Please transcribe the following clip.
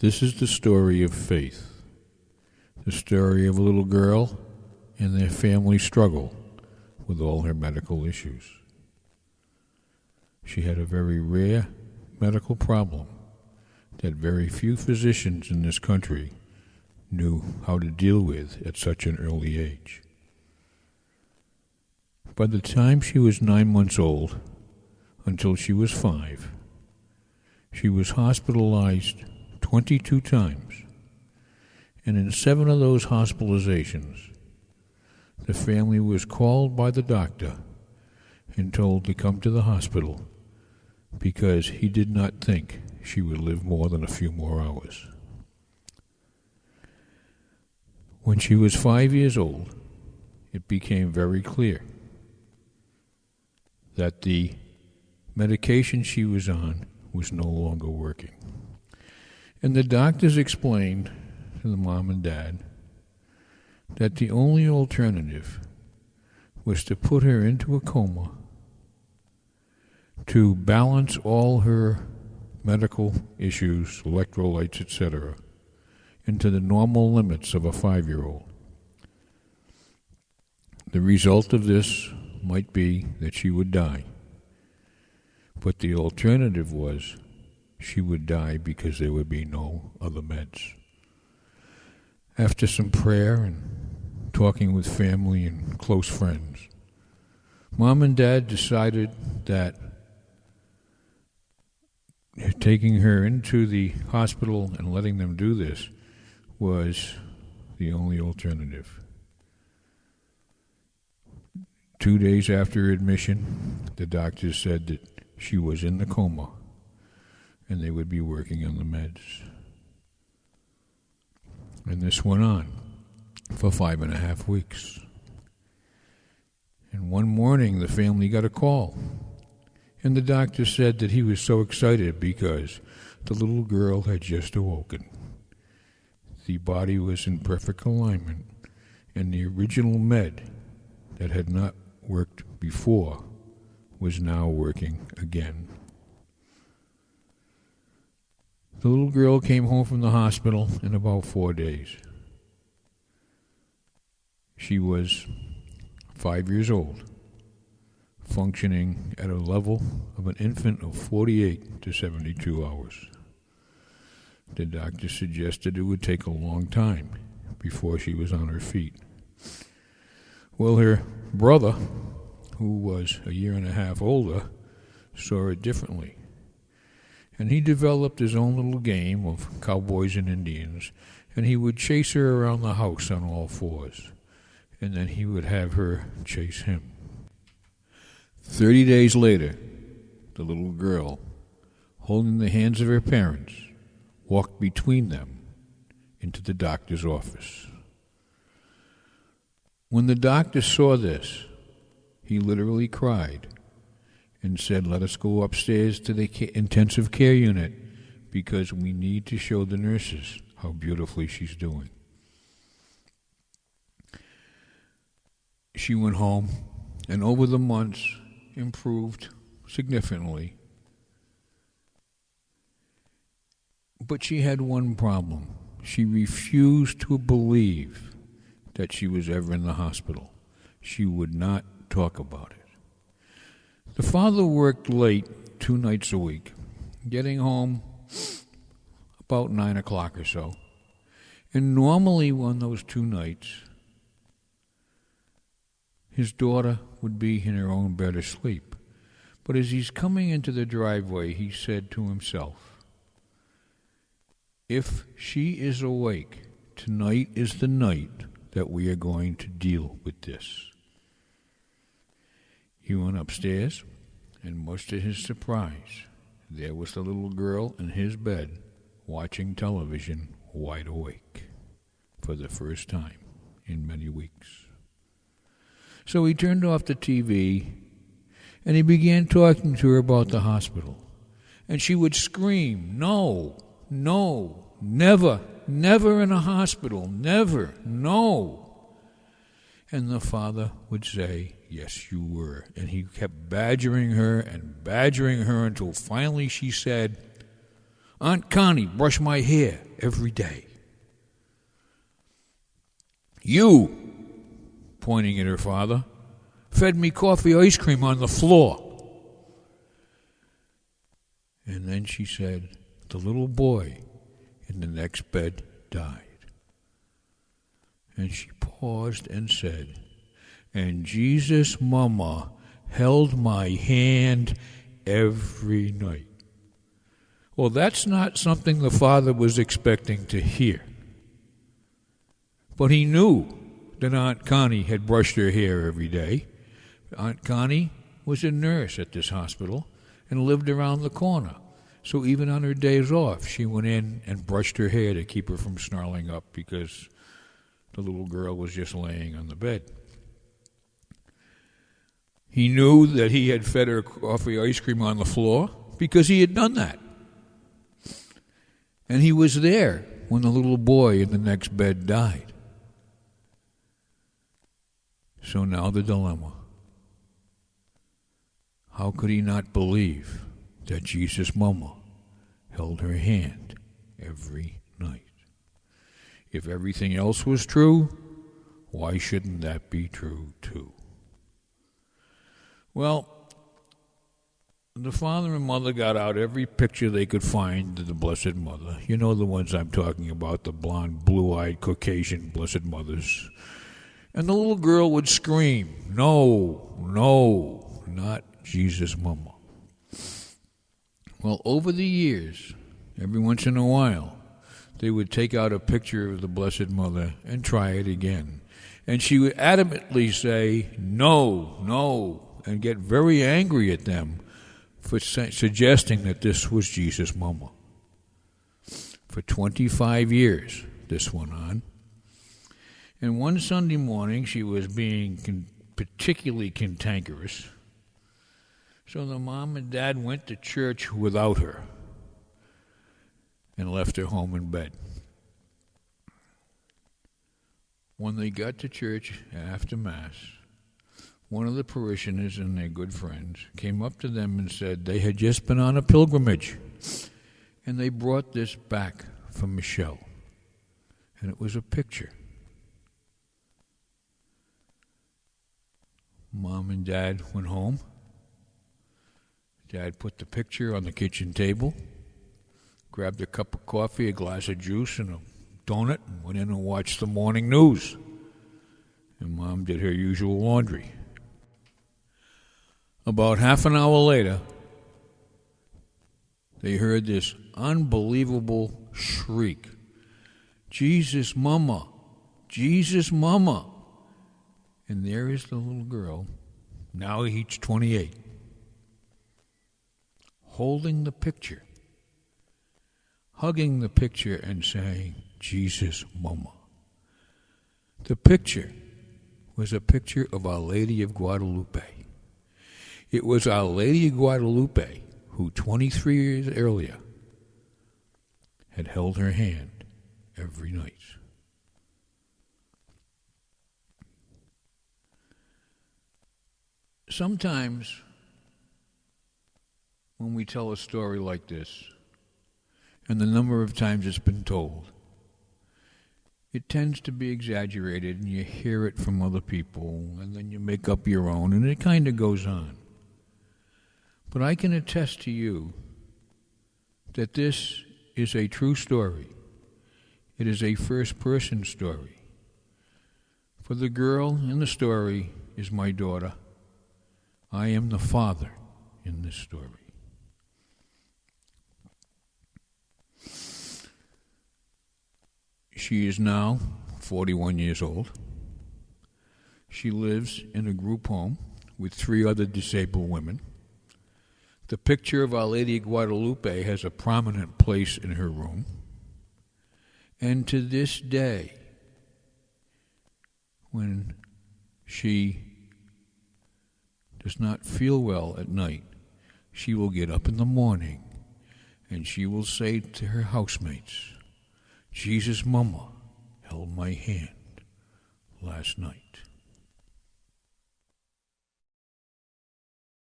This is the story of faith, the story of a little girl and their family struggle with all her medical issues. She had a very rare medical problem that very few physicians in this country knew how to deal with at such an early age. By the time she was 9 months old, until she was 5, she was hospitalized 22 times, and in 7 of those hospitalizations, the family was called by the doctor and told to come to the hospital because he did not think she would live more than a few more hours. When she was 5 years old, it became very clear that the medication she was on was no longer working. And the doctors explained to the mom and dad that the only alternative was to put her into a coma to balance all her medical issues, electrolytes, etc., into the normal limits of a 5-year-old. The result of this might be that she would die, but the alternative was she would die because there would be no other meds. After some prayer and talking with family and close friends, Mom and Dad decided that taking her into the hospital and letting them do this was the only alternative. 2 days after admission, the doctors said that she was in the coma and they would be working on the meds. And this went on for 5.5 weeks. And one morning, the family got a call. And the doctor said that he was so excited because the little girl had just awoken. The body was in perfect alignment, and the original med that had not worked before was now working again. The little girl came home from the hospital in about 4 days. She was 5 years old, functioning at a level of an infant of 48 to 72 hours. The doctor suggested it would take a long time before she was on her feet. Well, her brother, who was a 1.5 years older, saw it differently. And he developed his own little game of cowboys and Indians, and he would chase her around the house on all fours, and then he would have her chase him. 30 days later, the little girl, holding the hands of her parents, walked between them into the doctor's office. When the doctor saw this, he literally cried and said, "Let us go upstairs to the intensive care unit because we need to show the nurses how beautifully she's doing." She went home and over the months improved significantly. But she had one problem. She refused to believe that she was ever in the hospital. She would not talk about it. The father worked late 2 nights a week, getting home about 9 o'clock or so. And normally on those 2 nights, his daughter would be in her own bed asleep. But as he's coming into the driveway, he said to himself, "If she is awake, tonight is the night that we are going to deal with this." He went upstairs, and much to his surprise, there was the little girl in his bed watching television wide awake for the first time in many weeks. So he turned off the TV, and he began talking to her about the hospital. And she would scream, "No, no, never, never in a hospital, never, no." And the father would say, "Yes, you were." And he kept badgering her until finally she said, Aunt Connie brushed my hair every day. You, pointing at her father, fed me coffee ice cream on the floor. And then she said, the little boy in the next bed died. And she paused and said, and Jesus' mama held my hand every night. Well, that's not something the father was expecting to hear. But he knew that Aunt Connie had brushed her hair every day. Aunt Connie was a nurse at this hospital and lived around the corner. So even on her days off, she went in and brushed her hair to keep her from snarling up because the little girl was just laying on the bed. He knew that he had fed her coffee ice cream on the floor because he had done that. And he was there when the little boy in the next bed died. So now the dilemma. How could he not believe that Jesus' mama held her hand every night? If everything else was true, why shouldn't that be true too? Well, the father and mother got out every picture they could find of the Blessed Mother. You know the ones I'm talking about, the blonde, blue-eyed, Caucasian Blessed Mothers. And the little girl would scream, no, no, not Jesus' mama. Well, over the years, every once in a while, they would take out a picture of the Blessed Mother and try it again. And she would adamantly say, no, no, and get very angry at them for suggesting that this was Jesus' mama. For 25 years, this went on. And one Sunday morning, she was being particularly cantankerous. So the mom and dad went to church without her and left her home in bed. When they got to church after Mass, one of the parishioners and their good friends came up to them and said they had just been on a pilgrimage, and they brought this back from Michelle, and it was a picture. Mom and Dad went home. Dad put the picture on the kitchen table, grabbed a cup of coffee, a glass of juice, and a donut, and went in and watched the morning news. And Mom did her usual laundry. About half an hour later, they heard this unbelievable shriek. Jesus, Mama! Jesus, Mama! And there is the little girl, now each 28, holding the picture, hugging the picture and saying, Jesus, Mama. The picture was a picture of Our Lady of Guadalupe. It was Our Lady of Guadalupe who 23 years earlier had held her hand every night. Sometimes when we tell a story like this, and the number of times it's been told, it tends to be exaggerated, and you hear it from other people, and then you make up your own, and it kind of goes on. But I can attest to you that this is a true story. It is a first-person story. For the girl in the story is my daughter. I am the father in this story. She is now 41 years old. She lives in a group home with 3 other disabled women. The picture of Our Lady of Guadalupe has a prominent place in her room. And to this day, when she does not feel well at night, she will get up in the morning and she will say to her housemates, Jesus' Mama held my hand last night.